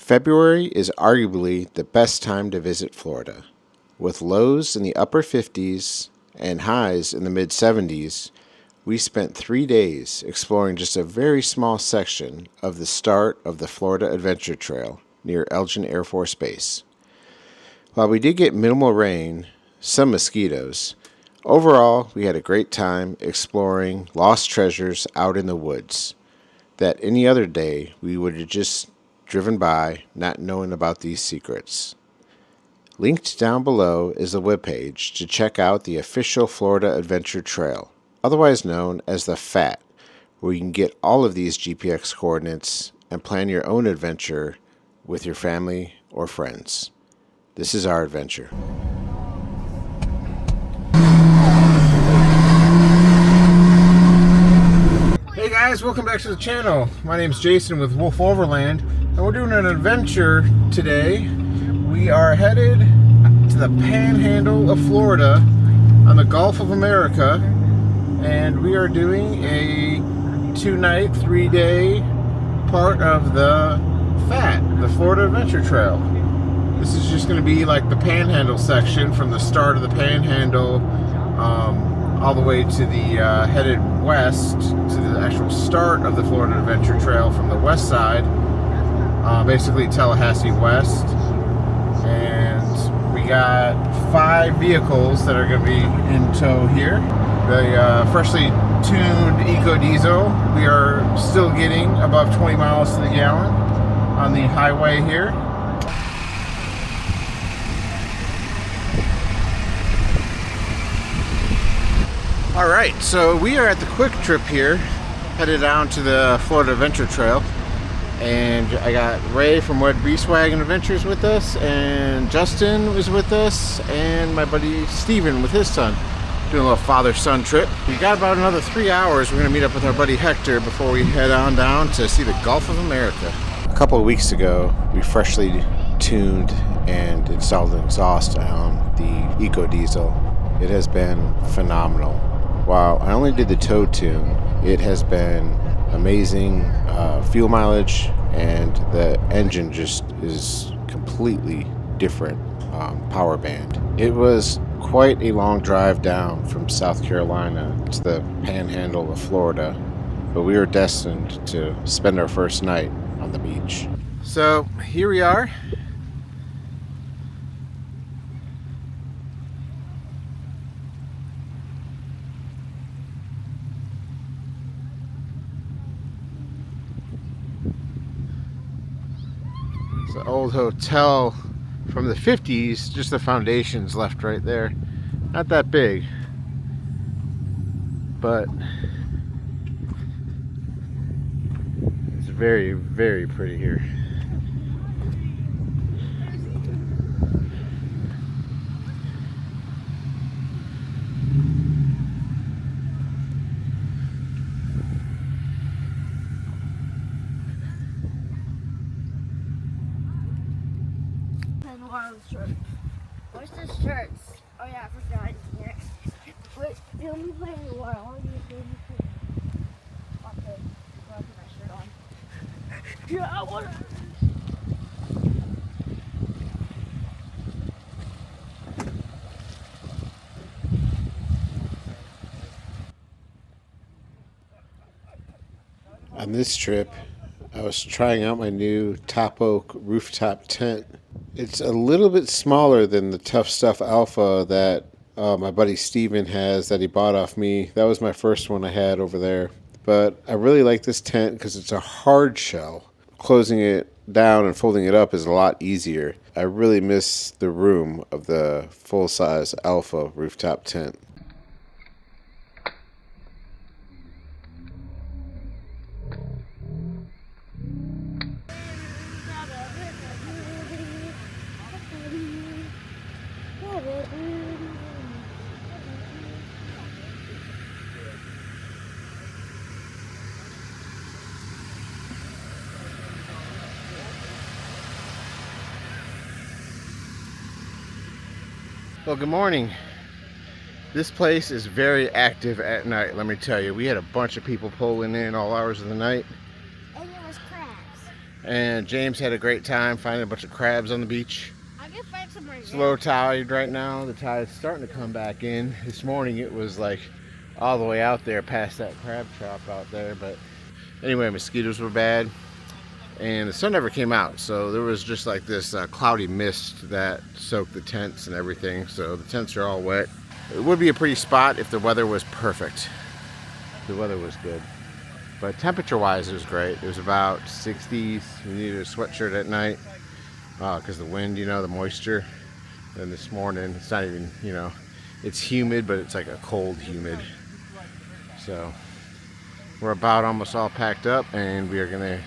February is arguably the best time to visit Florida. With lows in the upper 50s and highs in the mid 70s, we spent 3 days exploring just a very small section of the start of the Florida Adventure Trail near Elgin Air Force Base. While we did get minimal rain, some mosquitoes, overall we had a great time exploring lost treasures out in the woods that any other day we would have just driven by not knowing about these secrets. Linked down below is the webpage to check out the official Florida Adventure Trail, otherwise known as the FAT, where you can get all of these GPX coordinates and plan your own adventure with your family or friends. This is our adventure. Hey guys, welcome back to the channel. My name's Jason with Wolf Overland, and we're doing an adventure today. We are headed to the panhandle of Florida on the Gulf of America, and we are doing a 2-night, 3-day part of the FAT, the Florida Adventure Trail. This is just going to be like the panhandle section from the start of the panhandle all the way to the headed west to the actual start of the Florida Adventure Trail from the west side, basically Tallahassee West. And we got 5 vehicles that are going to be in tow here. The freshly tuned Eco Diesel. We are still getting above 20 miles to the gallon on the highway here. Alright, so we are at the quick trip here, headed down to the Florida Adventure Trail. And I got Ray from Wagon Adventures with us, and Justin was with us, and my buddy Steven with his son, doing a little father-son trip. We got about another 3 hours. We're going to meet up with our buddy Hector before we head on down to see the Gulf of America. A couple of weeks ago, we freshly tuned and installed an exhaust on the Eco Diesel. It has been phenomenal. While I only did the tow tune, it has been amazing fuel mileage, and the engine just is completely different power band. It was quite a long drive down from South Carolina to the panhandle of Florida, but we were destined to spend our first night on the beach. So here we are. The old hotel from the 50s, just the foundations left right there. Not that big, but it's very, very pretty here. Where's the shirts? Oh yeah, I forgot here. Wait, let me put in the water. I want to use Okay, I'll put my shirt on. Yeah, I want to. On this trip, I was trying out my new Top Oak rooftop tent. It's a little bit smaller than the Tough Stuff Alpha that my buddy Steven has that he bought off me. That was my first one I had over there. But I really like this tent because it's a hard shell. Closing it down and folding it up is a lot easier. I really miss the room of the full-size Alpha rooftop tent. Well, good morning. This place is very active at night, let me tell you. We had a bunch of people pulling in all hours of the night. And there was crabs. And James had a great time finding a bunch of crabs on the beach. I can find some right It's now. low tide right now. The tide's starting to come back in. This morning it was like all the way out there past that crab trap out there. But anyway, mosquitoes were bad. And the sun never came out. So there was just like this cloudy mist that soaked the tents and everything. So the tents are all wet. It would be a pretty spot if the weather was perfect. The weather was good. But temperature-wise, it was great. It was about 60s. We needed a sweatshirt at night because the wind, you know, the moisture. And this morning, it's not even, you know, it's humid, but it's like a cold humid. So we're about almost all packed up, and we are going to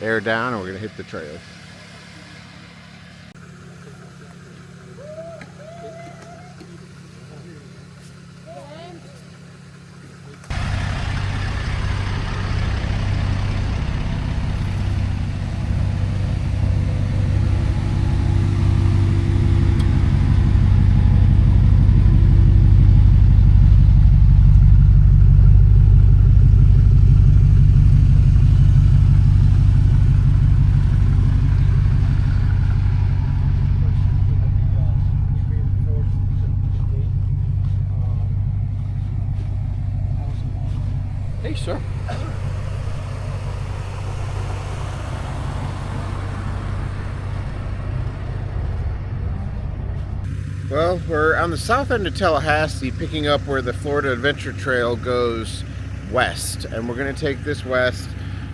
air down, and we're going to hit the trails. Hey, sir. Well, we're on the south end of Tallahassee, picking up where the Florida Adventure Trail goes west, and we're going to take this west.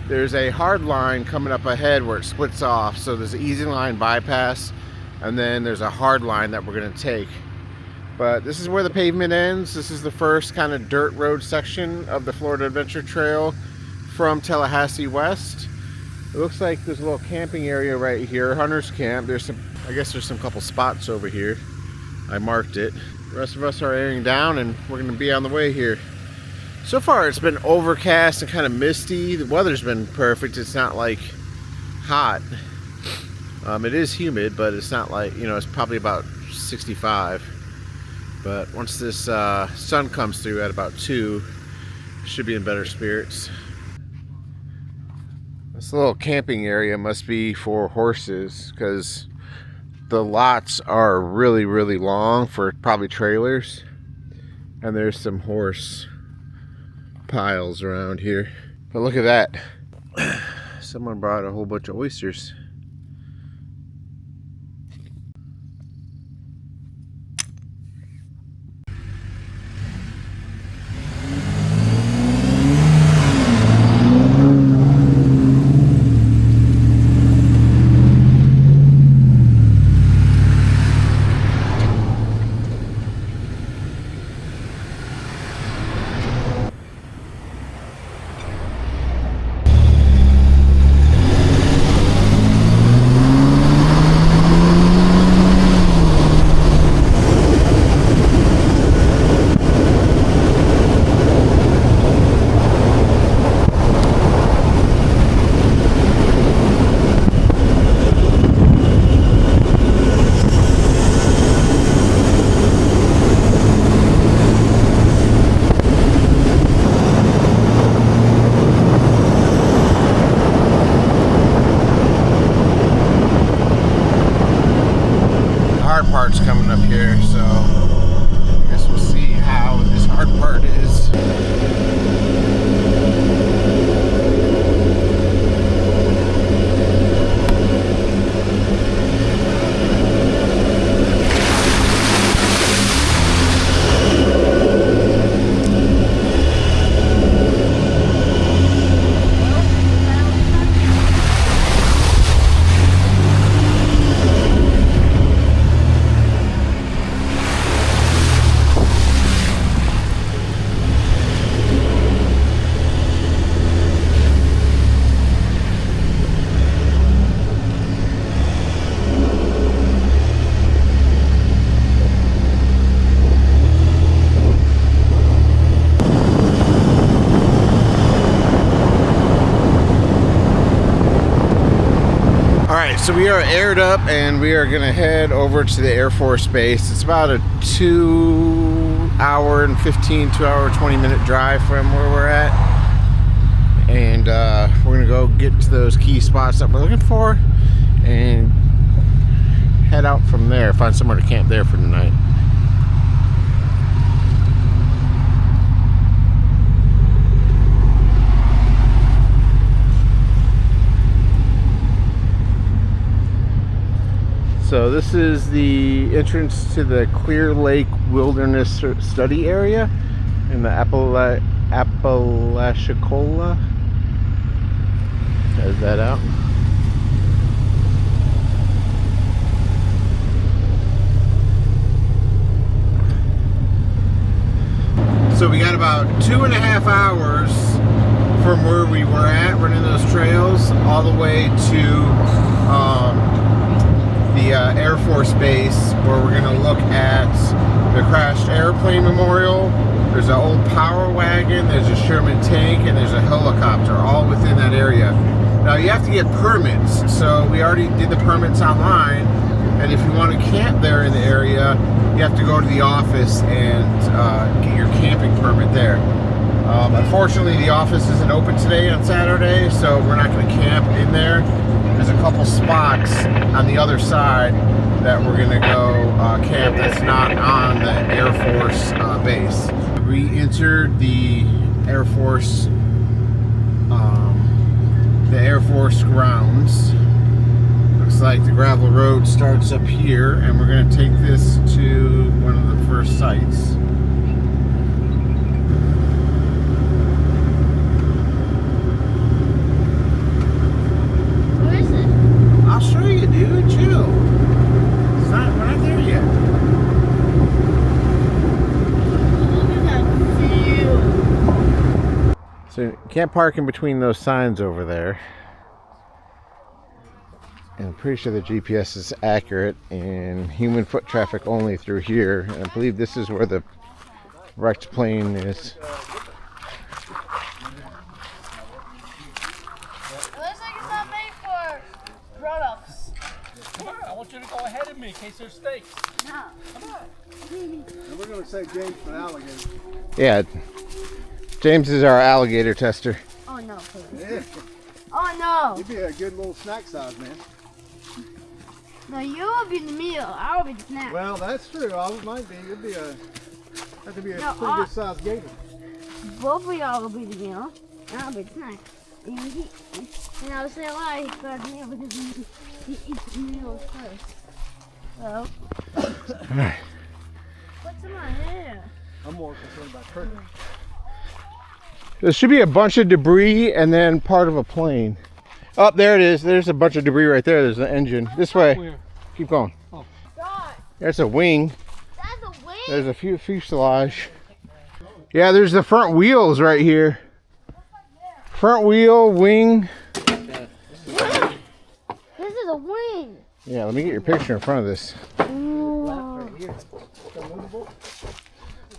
There's a hard line coming up ahead where it splits off, so there's an easy line bypass, and then there's a hard line that we're going to take. But this is where the pavement ends. This is the first kind of dirt road section of the Florida Adventure Trail from Tallahassee west. It looks like there's a little camping area right here, Hunter's Camp. There's some, I guess there's some couple spots over here. I marked it. The rest of us are airing down, and we're going to be on the way here. So far it's been overcast and kind of misty. The weather's been perfect. It's not like hot. It is humid, but it's not like, you know, it's probably about 65. But once this sun comes through at about 2, should be in better spirits. This little camping area must be for horses, because the lots are really, really long for probably trailers. And there's some horse piles around here. But look at that. Someone brought a whole bunch of oysters. Part's coming up here, so I guess we'll see how this hard part is. So we are aired up, and we are going to head over to the Air Force Base. It's about a 2 hour and 20 minute drive from where we're at. and we're gonna go get to those key spots that we're looking for and head out from there, find somewhere to camp there for the night. So this is the entrance to the Clear Lake Wilderness Study Area in the Apalachicola. Has that out? So we got about 2.5 hours from where we were at running those trails all the way to the Air Force Base, where we're going to look at the crashed airplane memorial. There's an old power wagon, there's a Sherman tank, and there's a helicopter, all within that area. Now you have to get permits, so we already did the permits online, and if you want to camp there in the area, you have to go to the office and get your camping permit there. Unfortunately, the office isn't open today on Saturday, so we're not going to camp in there. There's a couple spots on the other side that we're going to go camp that's not on the Air Force base. We entered the Air Force grounds. Looks like the gravel road starts up here, and we're going to take this to one of the first sites. I'll show you, dude. Chill. We're not there yet. So you can't park in between those signs over there. And I'm pretty sure the GPS is accurate and human foot traffic only through here. And I believe this is where the wrecked plane is. I want you to go ahead of me in case there's stakes. No. Come on. And we're going to say James for alligator. Yeah, James is our alligator tester. Oh no, please. Yeah. Oh no. You'd be a good little snack size, man. No, you'll be the meal. I'll be the snack. Well, that's true. I might be. It'd be a pretty good sized gator. Both of y'all will be the meal. And I'll be the snack. And I'll say why he's got the meal because he eats the meals first. So. What's in my hair? I'm more concerned about turkey. There should be a bunch of debris and then part of a plane. Oh, there it is. There's a bunch of debris right there. There's the engine. This way. Where? Keep going. Oh. God, There's a wing. that's a wing. There's a fuselage. Yeah, there's the front wheels right here. Front wheel, wing. This is a wing. Yeah, let me get your picture in front of this. Ooh.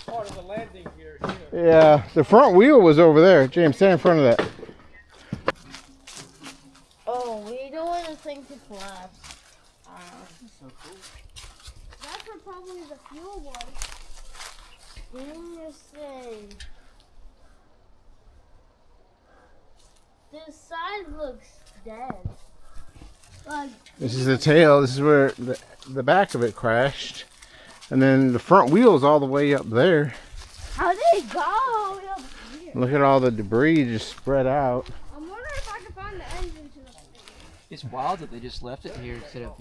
Part of the landing here. Yeah, the front wheel was over there. James, stand in front of that. Oh, we don't want the thing to collapse. So cool. That's where probably the fuel was. Interesting. This side looks dead. Like, This is the tail. This is where the back of it crashed. And then the front wheel's all the way up there. how did it go all the way up here? Look at all the debris just spread out. I'm wondering if I can find the engine to the thing. It's wild that they just left it here instead of,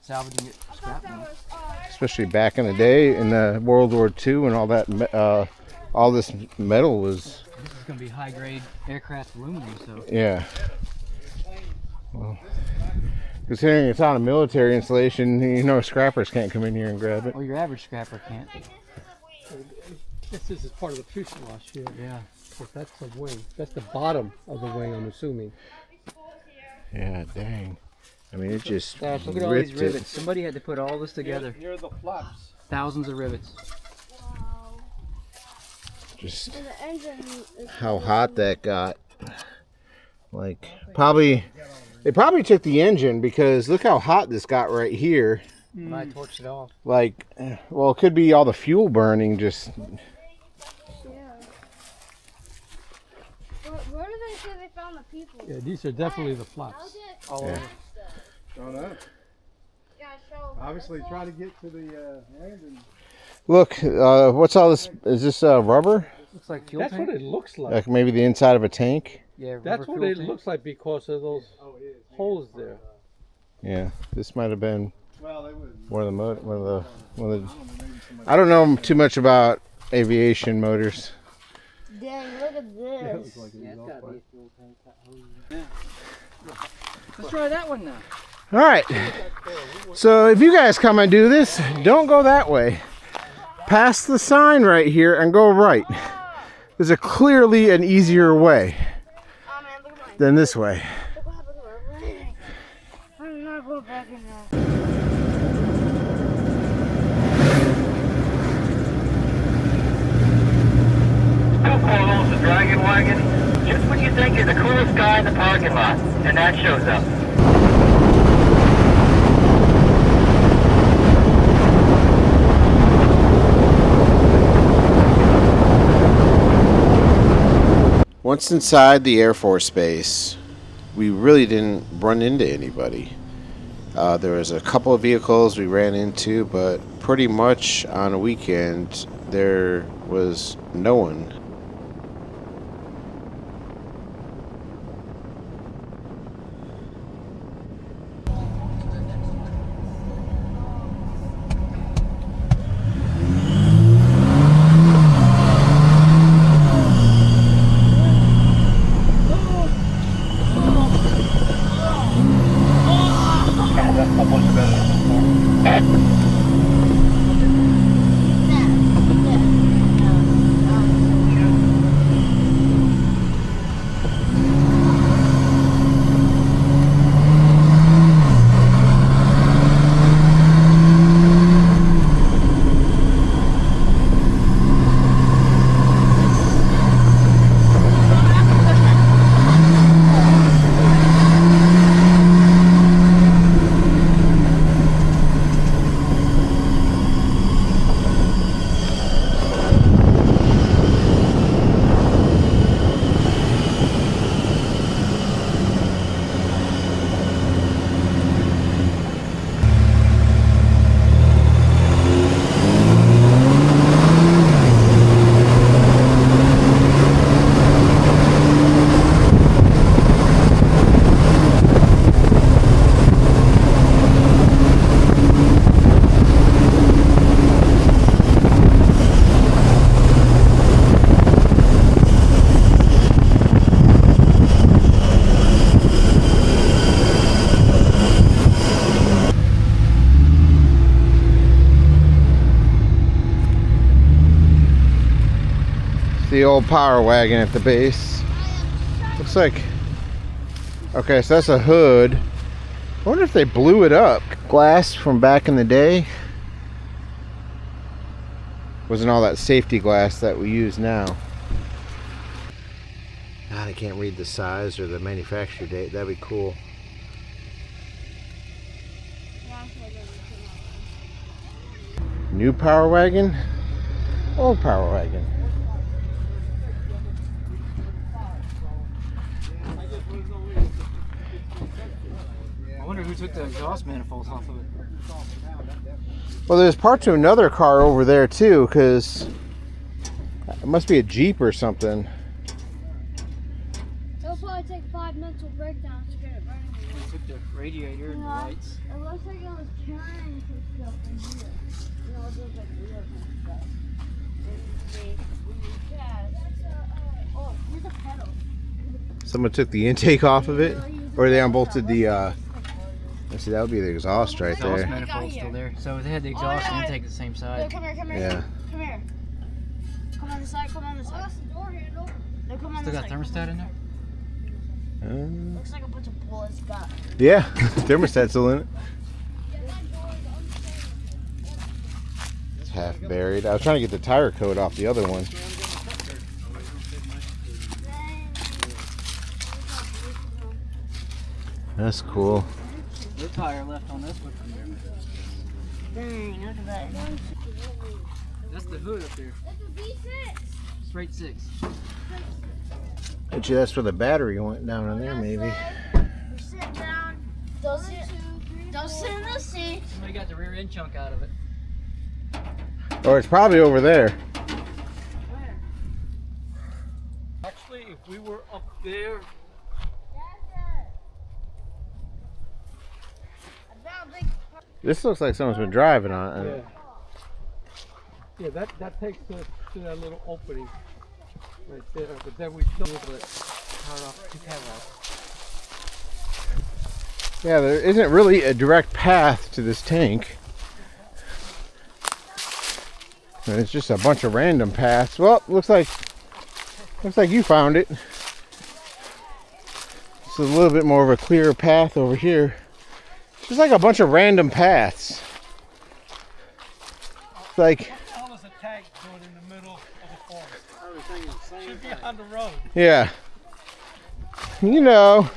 salvaging it, I thought scrapping that it. was, Especially back in the day in World War II and all that, all this metal was, This is going to be high-grade aircraft aluminum, so. yeah. Well, considering it's on a military installation, scrappers can't come in here and grab it. Or your average scrapper can't. This is part of the fuselage here. Yeah. But that's the wing. That's the bottom of the wing, I'm assuming. Yeah, dang. I mean, it just Gosh, look at all these ripped rivets. it. Somebody had to put all this together. Here are the flaps. Thousands of rivets. wow. Just And the engine is how hot that got. Like, they probably took the engine because look how hot this got right here. When I torched it off. Like, well, it could be all the fuel burning just. yeah. Where do they say on the people. Yeah, these are definitely the flaps. All Yeah. over. Don't know. Yeah, show. Obviously, try to get to the landing. Look, what's all this? Is this rubber? Looks like fuel That's tank. what it looks like. Like maybe the inside of a tank? Yeah, rubber That's what fuel it tank. looks like because of those holes there. Yeah, this might have been Well, they would. one of the. I don't know too much about aviation motors. Dang, look at this. Yeah, it's gotta be a fuel tank. Yeah. Let's try that one now. All right. So if you guys come and do this, don't go that way. Pass the sign right here and go right. There's a clearly an easier way Oh man, look at mine. than this way. Look what happened to our leg. I'm not going back in there. Two Polos, the Dragon Wagon. Just when you think you're the coolest guy in the parking lot, and that shows up. Once inside the Air Force Base, we really didn't run into anybody. There was a couple of vehicles we ran into, but pretty much on a weekend there was no one. The old power wagon at the base. Looks like, okay, so that's a hood. I wonder if they blew it up. Glass from back in the day. Wasn't all that safety glass that we use now. God, I can't read the size or the manufacture date. That'd be cool. New power wagon, old power wagon. I wonder who took the exhaust manifolds off of it. Well, there's parts of another car over there too, because it must be a Jeep or something. It'll probably take 5 mental breakdowns to get it running. They took the radiator and the lights. It looks like it was carrying some stuff in here. You know, it looks like wheels and stuff. Oh, here's a pedal. Someone took the intake off of it, or they unbolted the. Let's see, that would be the exhaust right Exhaust there. manifold's still there. So they had the exhaust and intake at the same Look, side. come here, come here. Yeah. Come here. Come on the side, come on the side. That's the door handle. No, come on Still the got side. thermostat in there? Looks like a bunch of bullets got. Yeah, thermostat's still in it. It's half buried. I was trying to get the tire coat off the other one. That's cool. No tire left on this one. Dang, look at that. That's the hood up there. That's a V6. Straight 6. Bet you that's where the battery went down in there, maybe. Sit down. Don't sit in the seat. Somebody got the rear end chunk out of it. Or it's probably over there. Actually, if we were up there, This looks like someone's been driving on it. yeah, that takes us to that little opening right there. But then we still able to power off the camera. Yeah, there isn't really a direct path to this tank. And it's just a bunch of random paths. Well, looks like you found it. It's a little bit more of a clear path over here. Just like a bunch of random paths. It's like, What the hell is a tank doing in the middle of the forest? I was thinking the same thing. Should be on the road. yeah. You know.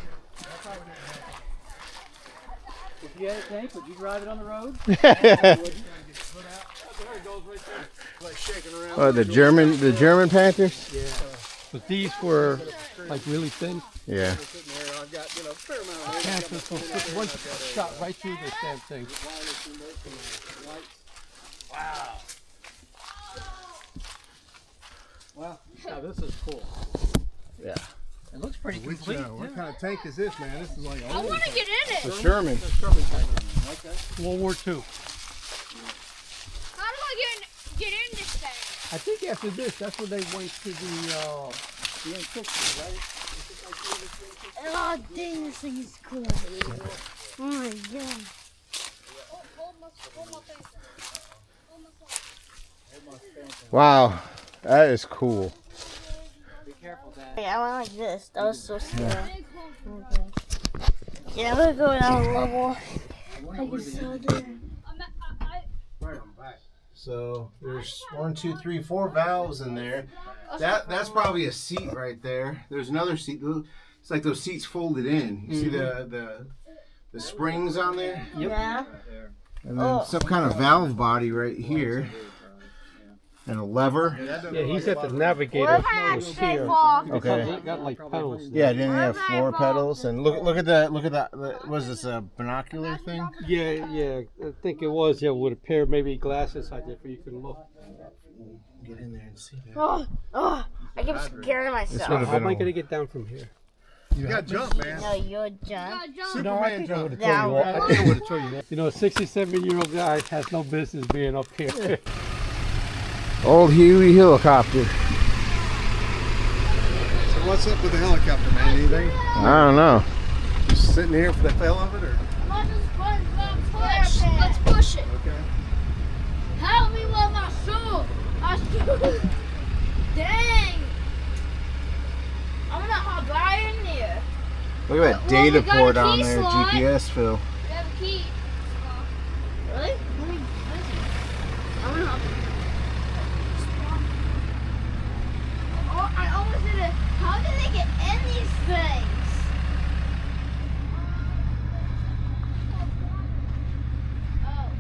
If you had a tank, would you drive it on the road? Like shaking around. Oh, the German Panthers? Yeah. But these were like really thin. Yeah. Sitting there, I've got, you know, a fair amount of Panthers will put one shot right through this damn thing. Wow. Now this is cool. Yeah. It looks pretty Which, complete. what kind of tank is this, man? This is like I want to get in it. The Sherman. World War II. How do I get in this thing? I think after this, that's when they went to the Antiques, right? Oh, dang, this thing is cool. Oh my god. Wow. That is cool. Be careful, Dad. Yeah, I went like this. That was so scary. Okay. Yeah, we're going down a little more. Like you saw there. So there's 1, 2, 3, 4 valves in there. That's probably a seat right there. There's another seat. It's like those seats folded in. You see the springs on there? Yeah. And then some kind of valve body right here. And a lever. Yeah, he's at the navigator. What if I It's actually here. fall? Okay. It got like pedals. Yeah, didn't they have floor pedals? And look at that. Was this a binocular thing? Yeah. I think it was. Yeah, with a pair of maybe glasses out there for you can look. Get in there and see that. Oh, I keep scaring myself. would've How am I been a- going to get down from here? You got jump, man. No, you're jump. No, I think I would have Down. told you. I think I would have told you that. You know, a 67-year-old guy has no business being up here. Old Huey helicopter. So what's up with the helicopter, man? Anything? I don't know. Just sitting here for the fell of it, or? Let's push it. Okay. Help me with my shoe. My shoe. Dang. I'm gonna hop right in there. Look at that Well, data we got a port on key there. slot. GPS, Phil. We have a key. Really? Let me see. I'm gonna hop in. Oh, I almost did it. How did they get in these things? Oh.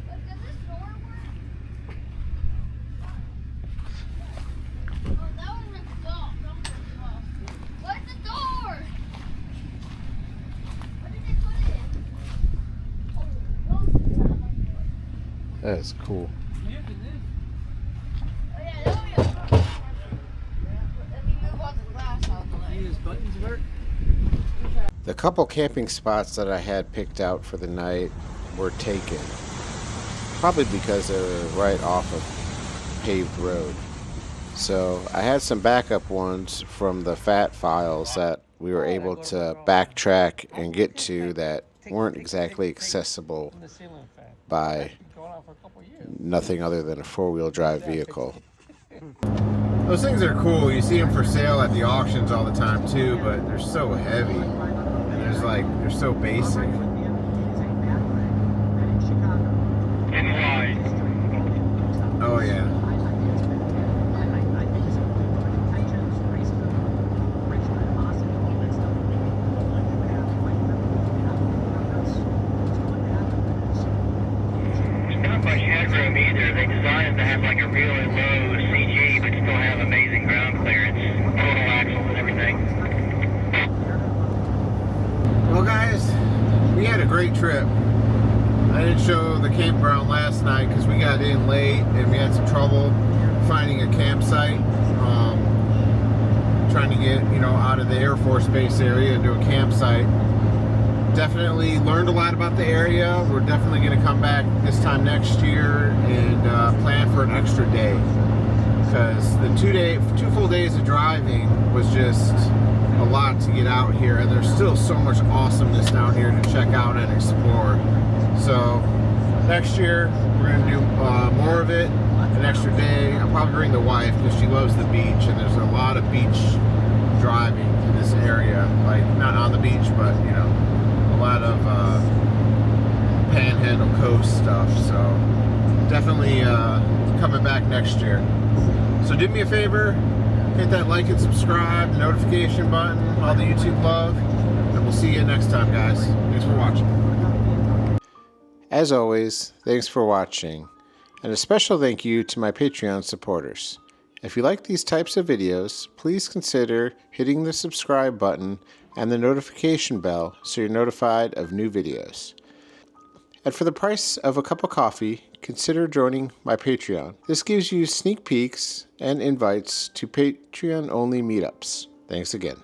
Does this door work? Oh, that one ripped off. That one ripped off. Where's the door? What did they put it in? Oh, those are my door. That is cool. Oh yeah, that would be a problem. Let me move all the glass out of the way. His buttons work. The couple camping spots that I had picked out for the night were taken. Probably because they were right off of paved road. So I had some backup ones from the FAT files that we were able to backtrack and get to that weren't exactly accessible The ceiling fan. by Going on for a couple of years. nothing other than a four-wheel drive vehicle. Those things are cool. You see them for sale at the auctions all the time too, but they're so heavy. They're so basic. In wide. Oh yeah. There's not much headroom either. designed to have like a really low CG, but still have amazing ground clearance, total axles and everything. Well, guys, we had a great trip. I didn't show the campground last night because we got in late and we had some trouble finding a campsite. Trying to get, out of the Air Force Base area into a campsite. Definitely learned a lot about the area. We're definitely going to come back this time next year and plan for an extra day, because the 2 full days of driving was just a lot to get out here, and there's still so much awesomeness down here to check out and explore. So next year we're going to do more of it, an extra day. I'll probably bring the wife because she loves the beach, and there's a lot of beach driving in this area, like not on the beach, but a lot of panhandle coast stuff. So definitely coming back next year. So do me a favor, hit that like and subscribe, the notification button, all the YouTube love, and we'll see you next time, guys. Thanks for watching. As always, thanks for watching, and a special thank you to my Patreon supporters. If you like these types of videos, please consider hitting the subscribe button and the notification bell so you're notified of new videos. And for the price of a cup of coffee, consider joining my Patreon. This gives you sneak peeks and invites to Patreon-only meetups. Thanks again.